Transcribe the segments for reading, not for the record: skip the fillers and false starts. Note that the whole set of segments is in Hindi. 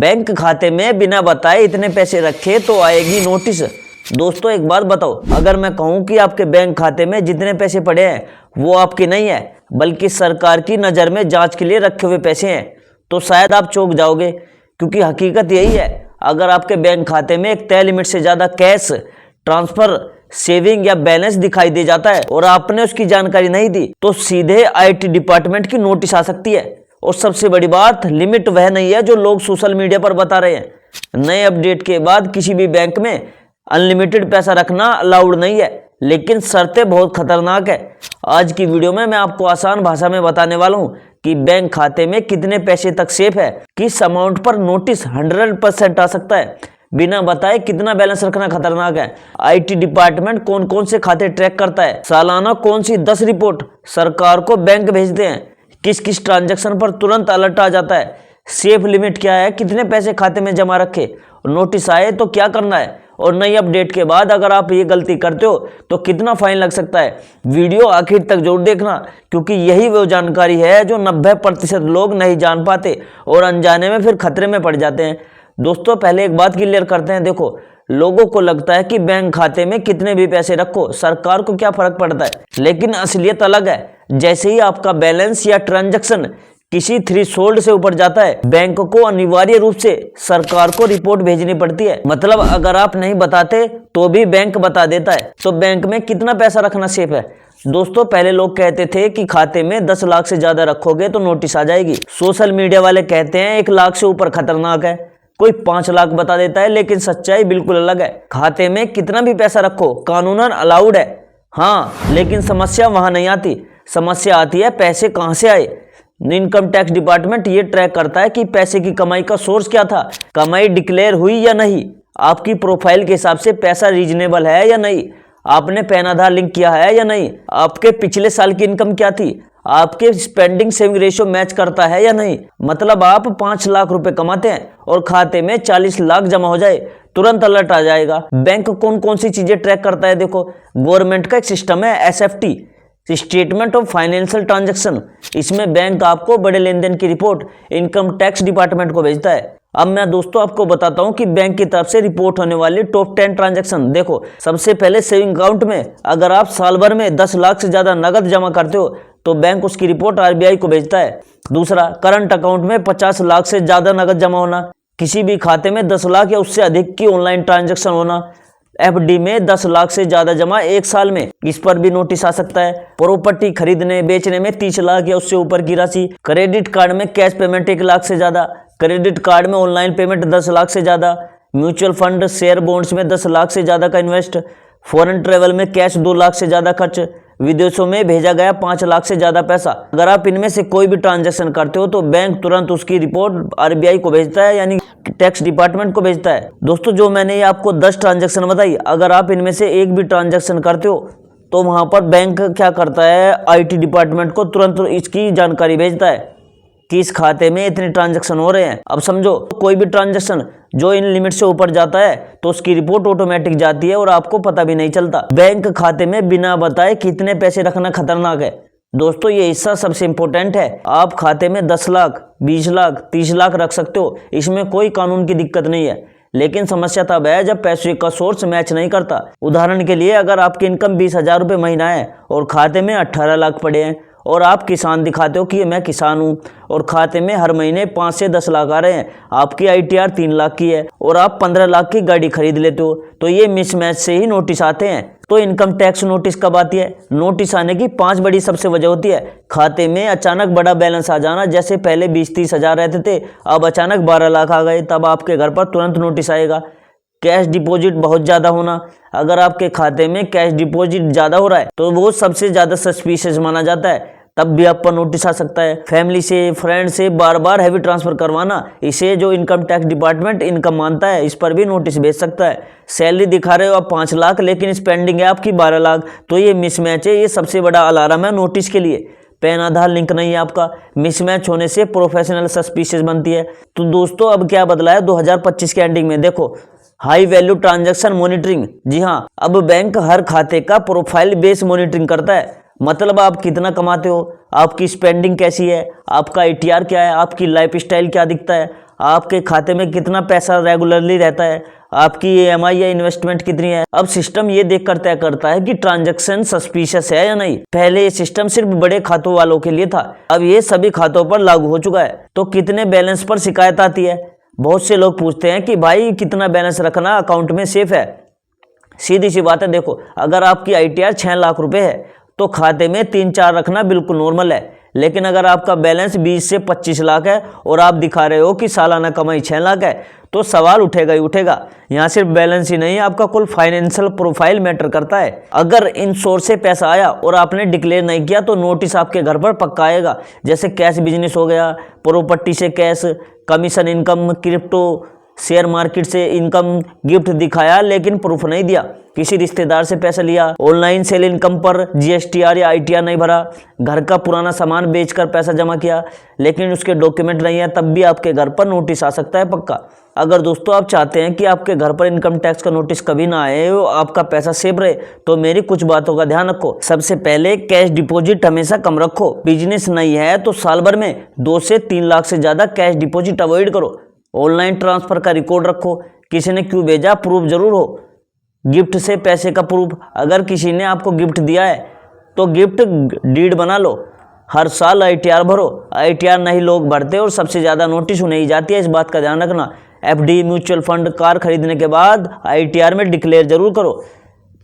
बैंक खाते में बिना बताए इतने पैसे रखे तो आएगी नोटिस। दोस्तों एक बात बताओ, अगर मैं कहूं कि आपके बैंक खाते में जितने पैसे पड़े हैं वो आपके नहीं है बल्कि सरकार की नज़र में जांच के लिए रखे हुए पैसे हैं, तो शायद आप चौंक जाओगे, क्योंकि हकीकत यही है। अगर आपके बैंक खाते में एक तय लिमिट से ज़्यादा कैश ट्रांसफर, सेविंग या बैलेंस दिखाई दे जाता है और आपने उसकी जानकारी नहीं दी तो सीधे IT डिपार्टमेंट की नोटिस आ सकती है। और सबसे बड़ी बात, लिमिट वह नहीं है जो लोग सोशल मीडिया पर बता रहे हैं। नए अपडेट के बाद किसी भी बैंक में अनलिमिटेड पैसा रखना अलाउड नहीं है, लेकिन शर्तें बहुत खतरनाक है। आज की वीडियो में मैं आपको आसान भाषा में बताने वाला हूं कि बैंक खाते में कितने पैसे तक सेफ है, किस अमाउंट पर नोटिस 100% आ सकता है, बिना बताए कितना बैलेंस रखना खतरनाक है, IT डिपार्टमेंट कौन कौन से खाते ट्रैक करता है, सालाना कौन सी 10 रिपोर्ट सरकार को बैंक भेजते हैं, किस किस ट्रांजैक्शन पर तुरंत अलर्ट आ जाता है, सेफ लिमिट क्या है, कितने पैसे खाते में जमा रखे, नोटिस आए तो क्या करना है, और नई अपडेट के बाद अगर आप ये गलती करते हो तो कितना फाइन लग सकता है। वीडियो आखिर तक जरूर देखना, क्योंकि यही वो जानकारी है जो 90% लोग नहीं जान पाते और अनजाने में फिर खतरे में पड़ जाते हैं। दोस्तों पहले एक बात क्लियर करते हैं। देखो, लोगों को लगता है कि बैंक खाते में कितने भी पैसे रखो सरकार को क्या फर्क पड़ता है, लेकिन असलियत अलग है। जैसे ही आपका बैलेंस या ट्रांजैक्शन किसी थ्रेशोल्ड से ऊपर जाता है, बैंक को अनिवार्य रूप से सरकार को रिपोर्ट भेजनी पड़ती है। मतलब अगर आप नहीं बताते तो भी बैंक बता देता है। तो बैंक में कितना पैसा रखना सेफ है? दोस्तों पहले लोग कहते थे कि खाते में 10 लाख से ज्यादा रखोगे तो नोटिस आ जाएगी। सोशल मीडिया वाले कहते हैं 1 लाख से ऊपर खतरनाक है, कोई 5 लाख बता देता है, लेकिन सच्चाई बिल्कुल अलग है। खाते में कितना भी पैसा रखो कानूनन अलाउड है, हाँ, लेकिन समस्या वहां नहीं आती। समस्या आती है पैसे कहां से आए। इनकम टैक्स डिपार्टमेंट ये ट्रैक करता है कि पैसे की कमाई का सोर्स क्या था, कमाई डिक्लेयर हुई या नहीं, आपकी प्रोफाइल के हिसाब से पैसा रीजनेबल है या नहीं, आपने पैन आधार लिंक किया है या नहीं, आपके पिछले साल की इनकम क्या थी, आपके स्पेंडिंग सेविंग रेशियो मैच करता है या नहीं। मतलब आप 5 लाख रुपए कमाते हैं और खाते में 40 लाख जमा हो जाए, तुरंत अलर्ट आ जाएगा। बैंक कौन कौन सी चीजें ट्रैक करता है? देखो, गवर्नमेंट का एक सिस्टम है SFT, statement of financial transaction. इसमें बैंक आपको बड़े लेन देन की रिपोर्ट इनकम टैक्स डिपार्टमेंट को भेजता है। अब मैं दोस्तों आपको बताता हूं कि बैंक की तरफ से रिपोर्ट होने वाली टॉप 10 ट्रांजैक्शन। देखो, सबसे पहले सेविंग अकाउंट में अगर आप साल भर में 10 लाख से ज्यादा नगद जमा करते हो तो बैंक उसकी रिपोर्ट RBI को भेजता है। दूसरा, करंट अकाउंट में 50 लाख से ज्यादा नगद जमा होना, किसी भी खाते में 10 लाख या उससे अधिक की ऑनलाइन ट्रांजैक्शन होना, FD में 10 लाख से ज्यादा जमा 1 साल में, इस पर भी नोटिस आ सकता है। प्रॉपर्टी खरीदने बेचने में 30 लाख या उससे ऊपर की राशि, क्रेडिट कार्ड में कैश पेमेंट 1 लाख से ज्यादा, क्रेडिट कार्ड में ऑनलाइन पेमेंट 10 लाख से ज्यादा, म्यूचुअल फंड शेयर बॉन्ड्स में 10 लाख से ज्यादा का इन्वेस्ट, फॉरेन ट्रेवल में कैश 2 लाख से ज्यादा खर्च, विदेशों में भेजा गया 5 लाख से ज्यादा पैसा। अगर आप इनमें से कोई भी ट्रांजैक्शन करते हो तो बैंक तुरंत उसकी रिपोर्ट RBI को भेजता है, यानी टैक्स डिपार्टमेंट को भेजता है। दोस्तों जो मैंने ये आपको 10 ट्रांजैक्शन बताई, अगर आप इनमें से एक भी ट्रांजैक्शन करते हो तो वहां पर बैंक क्या करता है, IT डिपार्टमेंट को तुरंत इसकी जानकारी भेजता है कि इस खाते में इतने ट्रांजैक्शन हो रहे हैं। अब समझो, कोई भी ट्रांजैक्शन जो इन लिमिट से ऊपर जाता है तो उसकी रिपोर्ट ऑटोमेटिक जाती है और आपको पता भी नहीं चलता। बैंक खाते में बिना बताए कितने पैसे रखना खतरनाक है। दोस्तों ये हिस्सा सबसे इंपॉर्टेंट है। आप खाते में 10 लाख, 20 लाख, 30 लाख रख सकते हो, इसमें कोई कानून की दिक्कत नहीं है, लेकिन समस्या तब है जब पैसे का सोर्स मैच नहीं करता। उदाहरण के लिए, अगर आपकी इनकम 20,000 रुपये महीना है और खाते में 18 लाख पड़े हैं और आप किसान दिखाते हो कि मैं किसान हूं और खाते में हर महीने 5 से 10 लाख आ रहे हैं, आपकी ITR 3 लाख की है और आप 15 लाख की गाड़ी खरीद लेते हो, तो ये मिसमैच से ही नोटिस आते हैं। तो इनकम टैक्स नोटिस कब आती है? नोटिस आने की 5 बड़ी सबसे वजह होती है। खाते में अचानक बड़ा बैलेंस आ जाना, जैसे पहले 20-30 हज़ार रहते थे, अब अचानक 12 लाख आ गए, तब आपके घर पर तुरंत नोटिस आएगा। कैश डिपॉजिट बहुत ज़्यादा होना, अगर आपके खाते में कैश डिपॉजिट ज़्यादा हो रहा है तो वो सबसे ज़्यादा सस्पिशियस माना जाता है, तब भी आप पर नोटिस आ सकता है। फैमिली से, फ्रेंड से बार बार हैवी ट्रांसफर करवाना, इसे जो इनकम टैक्स डिपार्टमेंट इनकम मानता है, इस पर भी नोटिस भेज सकता है। सैलरी दिखा रहे हो आप 5 लाख, लेकिन स्पेंडिंग है आपकी 12 लाख, तो ये मिसमैच है। ये सबसे बड़ा अलार्म है नोटिस के लिए। पैन आधार लिंक नहीं है आपका, मिसमैच होने से प्रोफेशनल सस्पिशियस बनती है। तो दोस्तों अब क्या बदला है 2025 के एंडिंग में? देखो, हाई वैल्यू ट्रांजैक्शन मॉनिटरिंग। जी हाँ, अब बैंक हर खाते का प्रोफाइल बेस मॉनिटरिंग करता है। मतलब आप कितना कमाते हो, आपकी स्पेंडिंग कैसी है, आपका ITR क्या है, आपकी लाइफस्टाइल क्या दिखता है, आपके खाते में कितना पैसा रेगुलरली रहता है, आपकी EMI या इन्वेस्टमेंट कितनी है। अब सिस्टम ये देखकर तय करता है कि ट्रांजैक्शन सस्पिशियस है या नहीं। पहले ये सिस्टम सिर्फ बड़े खातों वालों के लिए था, अब ये सभी खातों पर लागू हो चुका है। तो कितने बैलेंस पर शिकायत आती है। बहुत से लोग पूछते हैं कि भाई कितना बैलेंस रखना अकाउंट में सेफ है। सीधी सी बात है, देखो अगर आपकी ITR 6 लाख रुपए है तो खाते में 3-4 रखना बिल्कुल नॉर्मल है। लेकिन अगर आपका बैलेंस 20 से 25 लाख है और आप दिखा रहे हो कि सालाना कमाई 6 लाख है तो सवाल उठेगा ही उठेगा। यहाँ सिर्फ बैलेंस ही नहीं, आपका कुल फाइनेंशियल प्रोफाइल मैटर करता है। अगर इन सोर्स से पैसा आया और आपने डिक्लेयर नहीं किया तो नोटिस आपके घर पर पक्का आएगा। जैसे कैश बिजनेस हो गया, प्रॉपर्टी से cash, commission income, crypto, share market से इनकम, गिफ्ट दिखाया लेकिन प्रूफ नहीं दिया, किसी रिश्तेदार से पैसा लिया, ऑनलाइन सेल इनकम पर GSTR या ITR नहीं भरा, घर का पुराना सामान बेचकर पैसा जमा किया लेकिन उसके डॉक्यूमेंट नहीं है, तब भी आपके घर पर नोटिस आ सकता है पक्का। अगर दोस्तों आप चाहते हैं कि आपके घर पर इनकम टैक्स का नोटिस कभी ना आए, आपका पैसा सेव रहे, तो मेरी कुछ बातों का ध्यान रखो। सबसे पहले कैश डिपॉजिट हमेशा कम रखो। बिजनेस नहीं है तो साल भर में 2 से 3 लाख से ज्यादा कैश डिपॉजिट अवॉइड करो। ऑनलाइन ट्रांसफर का रिकॉर्ड रखो, किसी ने क्यों भेजा प्रूफ जरूर हो। गिफ्ट से पैसे का प्रूफ, अगर किसी ने आपको गिफ्ट दिया है तो गिफ्ट डीड बना लो। हर साल ITR भरो, ITR नहीं लोग भरते और सबसे ज़्यादा नोटिस उन्हें ही जाती है, इस बात का ध्यान रखना। FD, म्यूचुअल फंड, कार खरीदने के बाद ITR में डिक्लेयर जरूर करो।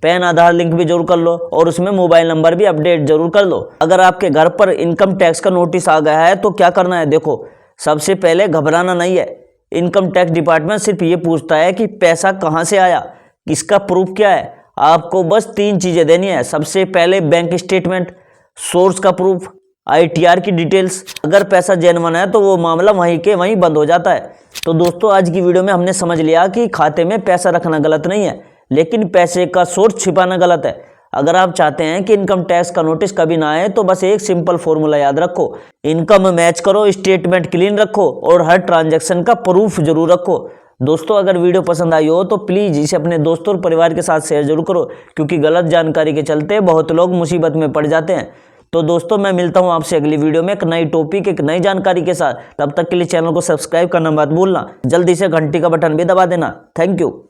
पैन आधार लिंक भी जरूर कर लो और उसमें मोबाइल नंबर भी अपडेट जरूर कर लो। अगर आपके घर पर इनकम टैक्स का नोटिस आ गया है तो क्या करना है, देखो सबसे पहले घबराना नहीं है। इनकम टैक्स डिपार्टमेंट सिर्फ ये पूछता है कि पैसा कहाँ से आया, इसका प्रूफ क्या है। आपको बस 3 चीज़ें देनी है। सबसे पहले बैंक स्टेटमेंट, सोर्स का प्रूफ, ITR की डिटेल्स। अगर पैसा जेन्युइन है तो वो मामला वहीं के वहीं बंद हो जाता है। तो दोस्तों आज की वीडियो में हमने समझ लिया कि खाते में पैसा रखना गलत नहीं है, लेकिन पैसे का सोर्स छिपाना गलत है। अगर आप चाहते हैं कि इनकम टैक्स का नोटिस कभी ना आए तो बस एक सिंपल फॉर्मूला याद रखो, इनकम मैच करो, स्टेटमेंट क्लीन रखो और हर ट्रांजैक्शन का प्रूफ जरूर रखो। दोस्तों अगर वीडियो पसंद आई हो तो प्लीज़ इसे अपने दोस्तों और परिवार के साथ शेयर जरूर करो, क्योंकि गलत जानकारी के चलते बहुत लोग मुसीबत में पड़ जाते हैं। तो दोस्तों मैं मिलता हूं आपसे अगली वीडियो में एक नई टॉपिक, एक नई जानकारी के साथ। तब तक के लिए चैनल को सब्सक्राइब करना मत भूलना, जल्दी से घंटी का बटन भी दबा देना। Thank you.